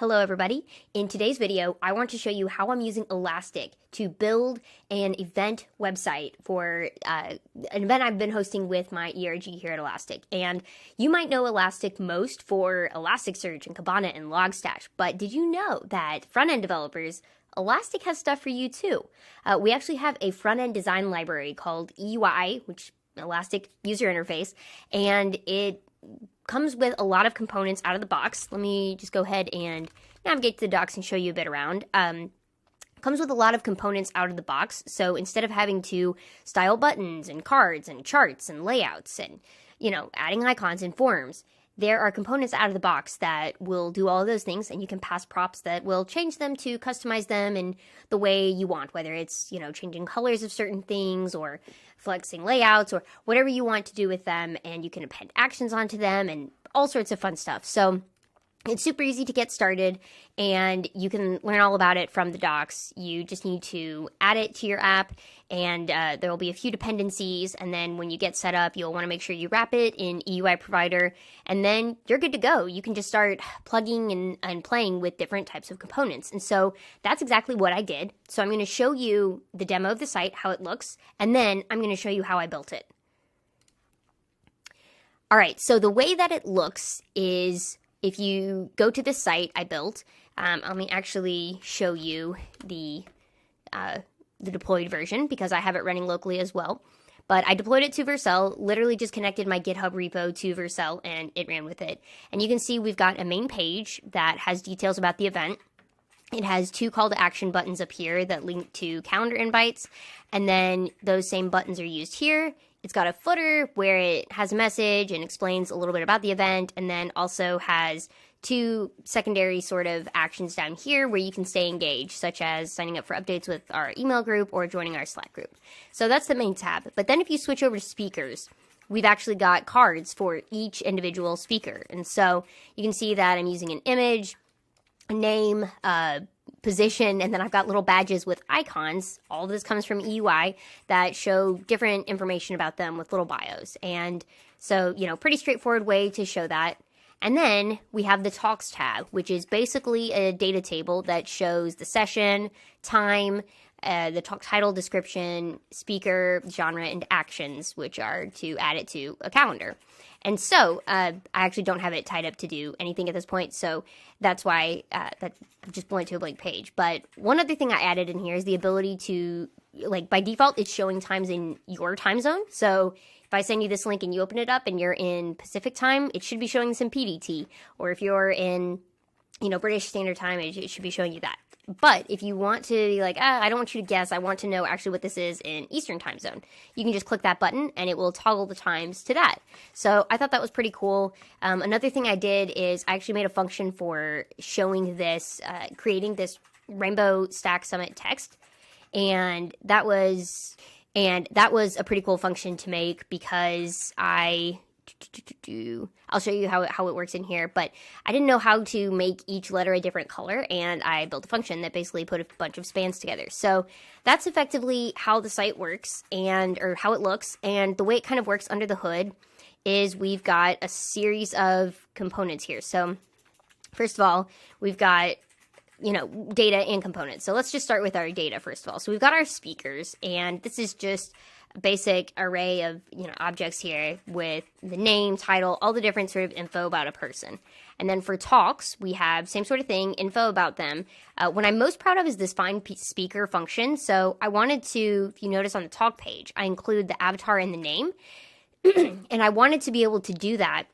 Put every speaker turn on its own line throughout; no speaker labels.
Hello everybody. In today's video, I want to show you how I'm using Elastic to build an event website for an event I've been hosting with my ERG here at Elastic. And you might know Elastic most for Elasticsearch and Kibana and Logstash, but did you know that front-end developers, Elastic has stuff for you too? We actually have a front-end design library called EUI, which Elastic User Interface, and it comes with a lot of components out of the box. Let me just go ahead and navigate to the docs and show you a bit around. Comes with a lot of components out of the box. So instead of having to style buttons and cards and charts and layouts and, adding icons and forms, there are components out of the box that will do all of those things, and you can pass props that will change them to customize them in the way you want, whether it's, changing colors of certain things or flexing layouts or whatever you want to do with them, and you can append actions onto them and all sorts of fun stuff. So it's super easy to get started, and you can learn all about it from the docs. You just need to add it to your app, and there will be a few dependencies, and then when you get set up, you'll want to make sure you wrap it in EUI Provider, and then you're good to go. You can just start plugging and playing with different types of components, and so that's exactly what I did. So I'm going to show you the demo of the site, how it looks, and then I'm going to show you how I built it. All right, so the way that it looks is, if you go to the site I built, let me actually show you the deployed version because I have it running locally as well. But I deployed it to Vercel, literally just connected my GitHub repo to Vercel, and it ran with it. And you can see we've got a main page that has details about the event. It has two call to action buttons up here that link to calendar invites, and then those same buttons are used here. It's got a footer where it has a message and explains a little bit about the event, and then also has two secondary sort of actions down here where you can stay engaged, such as signing up for updates with our email group or joining our Slack group. So that's the main tab. But then if you switch over to speakers, we've actually got cards for each individual speaker. And so you can see that I'm using an image, a name, position, and then I've got little badges with icons. All of this comes from EUI that show different information about them with little bios. And so, pretty straightforward way to show that. And then we have the talks tab, which is basically a data table that shows the session, time, the talk title, description, speaker, genre, and actions, which are to add it to a calendar. And so I actually don't have it tied up to do anything at this point, so that's why that just blank to a blank page. But one other thing I added in here is the ability to, by default, it's showing times in your time zone. So if I send you this link and you open it up and you're in Pacific time, it should be showing some PDT. Or if you're in, British Standard Time, it should be showing you that. But if you want to be like, I don't want you to guess, I want to know actually what this is in Eastern time zone, you can just click that button and it will toggle the times to that. So I thought that was pretty cool. Another thing I did is I actually made a function for showing this, creating this Rainbow Stack Summit text. And that was a pretty cool function to make because I'll show you how it works in here, but I didn't know how to make each letter a different color, and I built a function that basically put a bunch of spans together. So that's effectively how the site works or how it looks, and the way it kind of works under the hood is we've got a series of components here. So first of all, we've got data and components. So let's just start with our data first of all. So we've got our speakers, and this is just a basic array of objects here with the name, title, all the different sort of info about a person. And then for talks, we have same sort of thing, info about them. What I'm most proud of is this find speaker function. So I wanted to, if you notice on the talk page, I include the avatar and the name, and I wanted to be able to do that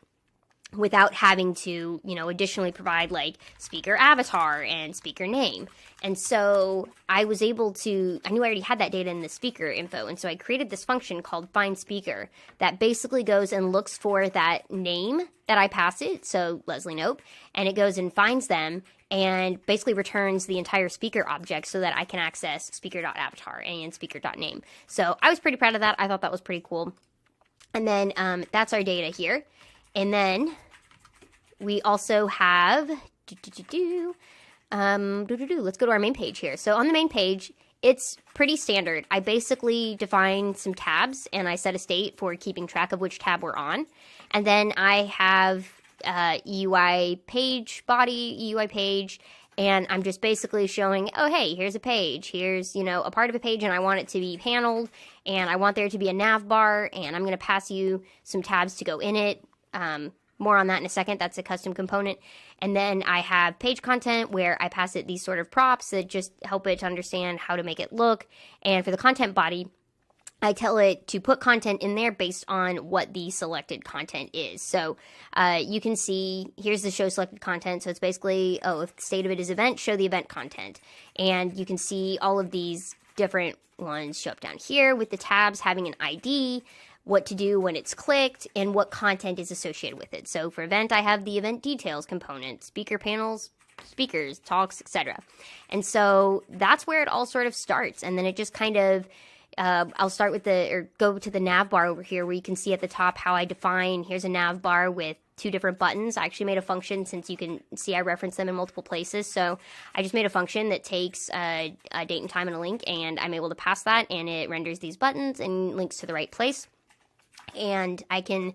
without having to, additionally provide speaker avatar and speaker name. And so I was able to, I knew I already had that data in the speaker info. And so I created this function called find speaker that basically goes and looks for that name that I pass it. So Leslie Knope, and it goes and finds them and basically returns the entire speaker object so that I can access speaker.avatar and speaker.name. So I was pretty proud of that. I thought that was pretty cool. And then that's our data here. And then we also have, let's go to our main page here. So on the main page, it's pretty standard. I basically define some tabs and I set a state for keeping track of which tab we're on. And then I have EUI page body, EUI page, and I'm just basically showing, oh, hey, here's a page. Here's, a part of a page, and I want it to be paneled, and I want there to be a nav bar, and I'm going to pass you some tabs to go in it. More on that in a second. That's a custom component. And then I have page content where I pass it these sort of props that just help it to understand how to make it look. And for the content body, I tell it to put content in there based on what the selected content is. So you can see, here's the show selected content. So it's basically, if the state of it is event, show the event content. And you can see all of these different ones show up down here with the tabs having an ID, what to do when it's clicked, and what content is associated with it. So for event, I have the event details component, speaker panels, speakers, talks, etc. And so that's where it all sort of starts. And then it just kind of, I'll start with go to the nav bar over here where you can see at the top how I define, here's a nav bar with 2 different buttons. I actually made a function, since you can see I reference them in multiple places. So I just made a function that takes a date and time and a link, and I'm able to pass that, and it renders these buttons and links to the right place. And I can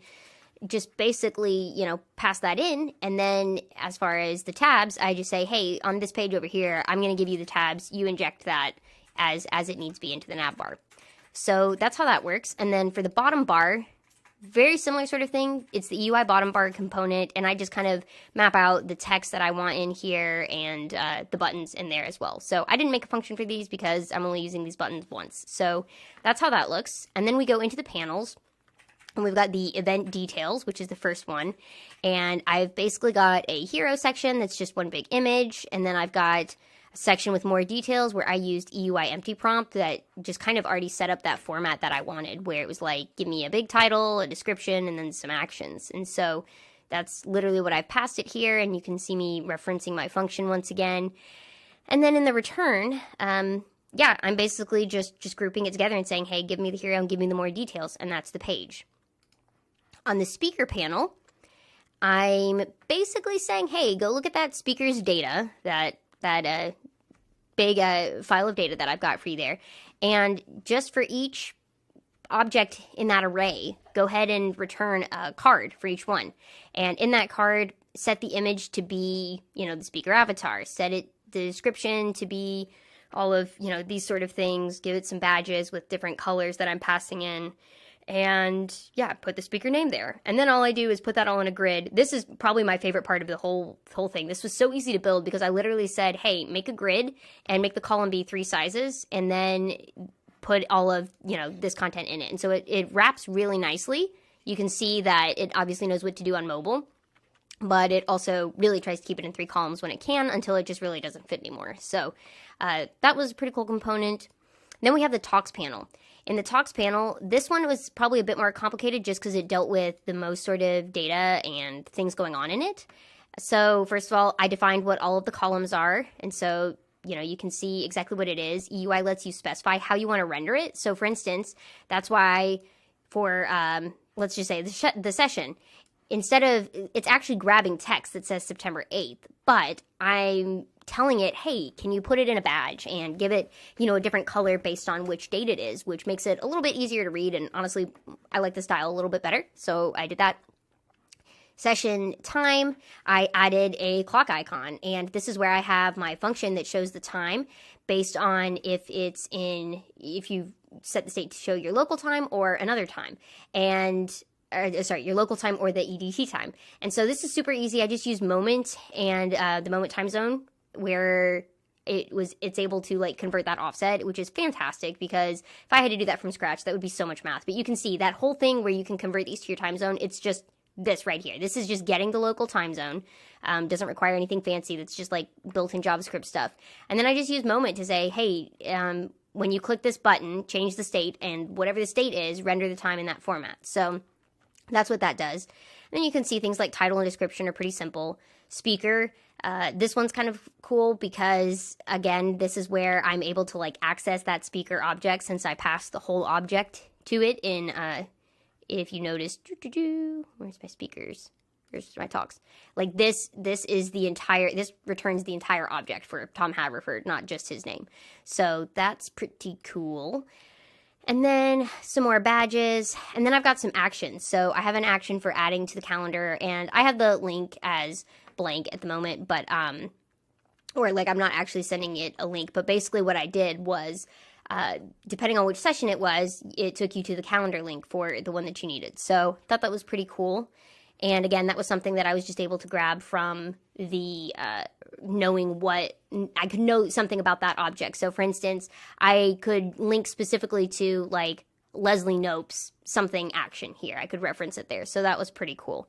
just basically, pass that in. And then as far as the tabs, I just say, hey, on this page over here, I'm going to give you the tabs. You inject that as it needs to be into the nav bar. So that's how that works. And then for the bottom bar, very similar sort of thing. It's the UI bottom bar component, and I just kind of map out the text that I want in here and the buttons in there as well. So I didn't make a function for these because I'm only using these buttons once. So that's how that looks. And then we go into the panels. And we've got the event details, which is the first one. And I've basically got a hero section that's just one big image. And then I've got a section with more details where I used EUI empty prompt that just kind of already set up that format that I wanted, where it was like, give me a big title, a description, and then some actions. And so that's literally what I've passed it here. And you can see me referencing my function once again. And then in the return, I'm basically just grouping it together and saying, hey, give me the hero and give me the more details. And that's the page. On the speaker panel, I'm basically saying, hey, go look at that speaker's data, that big file of data that I've got for you there. And just for each object in that array, go ahead and return a card for each one. And in that card, set the image to be, the speaker avatar. Set the description to be all of, these sort of things. Give it some badges with different colors that I'm passing in. And put the speaker name there. And then all I do is put that all in a grid. This is probably my favorite part of the whole thing. This was so easy to build because I literally said, hey, make a grid and make the column be 3 sizes, and then put all of, this content in it. And so it wraps really nicely. You can see that it obviously knows what to do on mobile, but it also really tries to keep it in 3 columns when it can, until it just really doesn't fit anymore. So that was a pretty cool component. Then we have the talks panel. In the talks panel, this one was probably a bit more complicated just because it dealt with the most sort of data and things going on in it. So first of all, I defined what all of the columns are. And so, you can see exactly what it is. EUI lets you specify how you want to render it. So for instance, that's why for, let's just say the session, instead of, it's actually grabbing text that says September 8th, but I'm telling it, hey, can you put it in a badge and give it, a different color based on which date it is, which makes it a little bit easier to read. And honestly, I like the style a little bit better. So I did that. Session time, I added a clock icon, and this is where I have my function that shows the time based on if you set the state to show your local time or another time. Your local time or the EDT time. And so this is super easy. I just use moment and the moment time zone, where it's able to convert that offset, which is fantastic, because if I had to do that from scratch, that would be so much math. But you can see that whole thing where you can convert these to your time zone. It's just this right here. This is just getting the local time zone. Doesn't require anything fancy. That's just built-in JavaScript stuff. And then I just use moment to say, hey, when you click this button, change the state, and whatever the state is, render the time in that format. So that's what that does. And then you can see things like title and description are pretty simple. Speaker, this one's kind of cool because, again, this is where I'm able to access that speaker object, since I passed the whole object to it in, if you notice, where's my speakers? Here's my talks. This returns the entire object for Tom Haverford, not just his name. So that's pretty cool. And then some more badges, and then I've got some actions. So I have an action for adding to the calendar, and I have the link as blank at the moment, but or like I'm not actually sending it a link, but basically what I did was, depending on which session it was, it took you to the calendar link for the one that you needed. So I thought that was pretty cool. And again, that was something that I was just able to grab from the knowing what I could know something about that object. So for instance, I could link specifically to like Leslie Knope's something action here. I could reference it there. So that was pretty cool.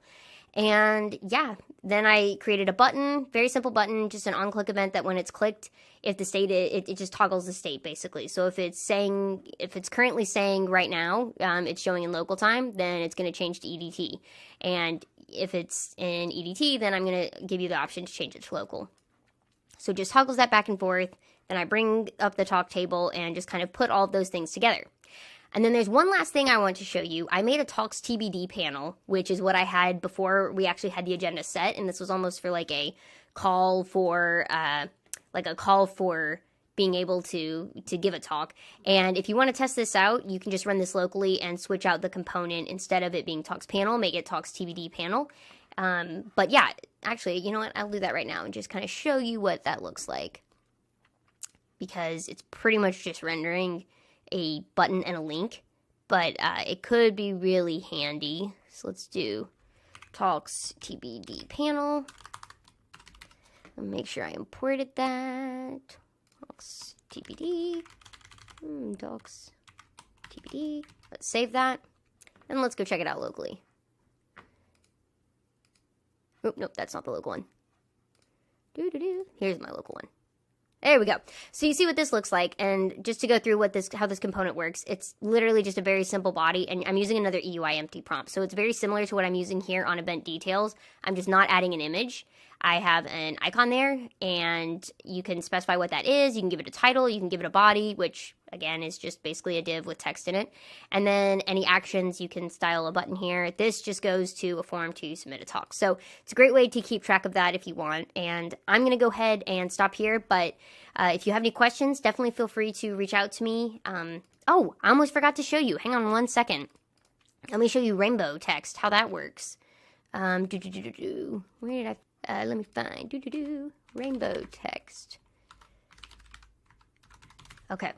And yeah, then I created a button, very simple button, just an on-click event that when it's clicked, if the state, it just toggles the state basically. So if it's currently saying right now, it's showing in local time, then it's going to change to EDT. And if it's in EDT, then I'm going to give you the option to change it to local. So just toggles that back and forth. Then I bring up the talk table and just kind of put all of those things together. And then there's one last thing I want to show you. I made a Talks TBD panel, which is what I had before we actually had the agenda set. And this was almost for like a call for, being able to give a talk. And if you want to test this out, you can just run this locally and switch out the component. Instead of it being Talks panel, make it Talks TBD panel. But yeah, actually, you know what? I'll do that right now and just kind of show you what that looks like. Because it's pretty much just rendering a button and a link, but it could be really handy. So let's do Talks TBD panel. I'll make sure I imported that. Talks TBD. Talks TBD. Let's save that. And let's go check it out locally. Oh, nope, that's not the local one. Here's my local one. There we go. So you see what this looks like, and just to go through how this component works, it's literally just a very simple body, and I'm using another EUI empty prompt. So it's very similar to what I'm using here on event details. I'm just not adding an image. I have an icon there, and you can specify what that is. You can give it a title, you can give it a body, which again is just basically a div with text in it. And then any actions, you can style a button here. This just goes to a form to submit a talk. So it's a great way to keep track of that if you want. And I'm going to go ahead and stop here, but if you have any questions, definitely feel free to reach out to me. Oh, I almost forgot to show you. Hang on one second. Let me show you rainbow text, how that works. Where did I... let me find rainbow text. Okay.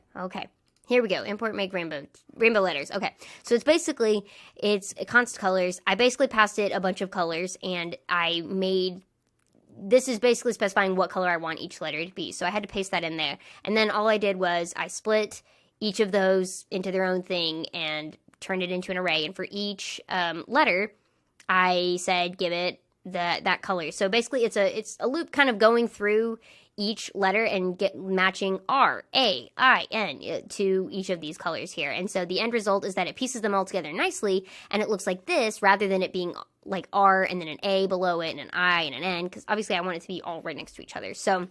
Here we go. Import make rainbow letters. Okay. So it's basically, it's const colors. I basically passed it a bunch of colors, and this is basically specifying what color I want each letter to be. So I had to paste that in there. And then all I did was I split each of those into their own thing and turned it into an array. And for each letter, I said give it that color. So basically it's a loop kind of going through each letter and matching R, A, I, N to each of these colors here. And so the end result is that it pieces them all together nicely, and it looks like this rather than it being like R and then an A below it and an I and an N, because obviously I want it to be all right next to each other. So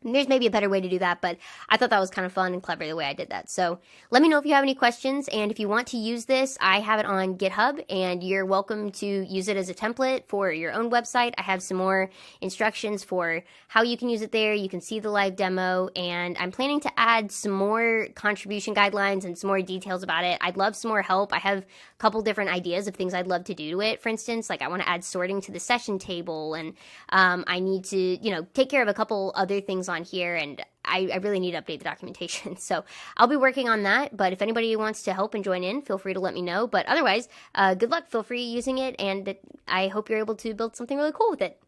there's maybe a better way to do that, but I thought that was kind of fun and clever the way I did that. So let me know if you have any questions, and if you want to use this, I have it on GitHub, and you're welcome to use it as a template for your own website. I have some more instructions for how you can use it there. You can see the live demo, and I'm planning to add some more contribution guidelines and some more details about it. I'd love some more help. I have a couple different ideas of things I'd love to do to it. For instance, like I want to add sorting to the session table, and I need to, take care of a couple other things on here, and I really need to update the documentation. So I'll be working on that, but if anybody wants to help and join in, feel free to let me know. But otherwise, good luck. Feel free using it, and I hope you're able to build something really cool with it.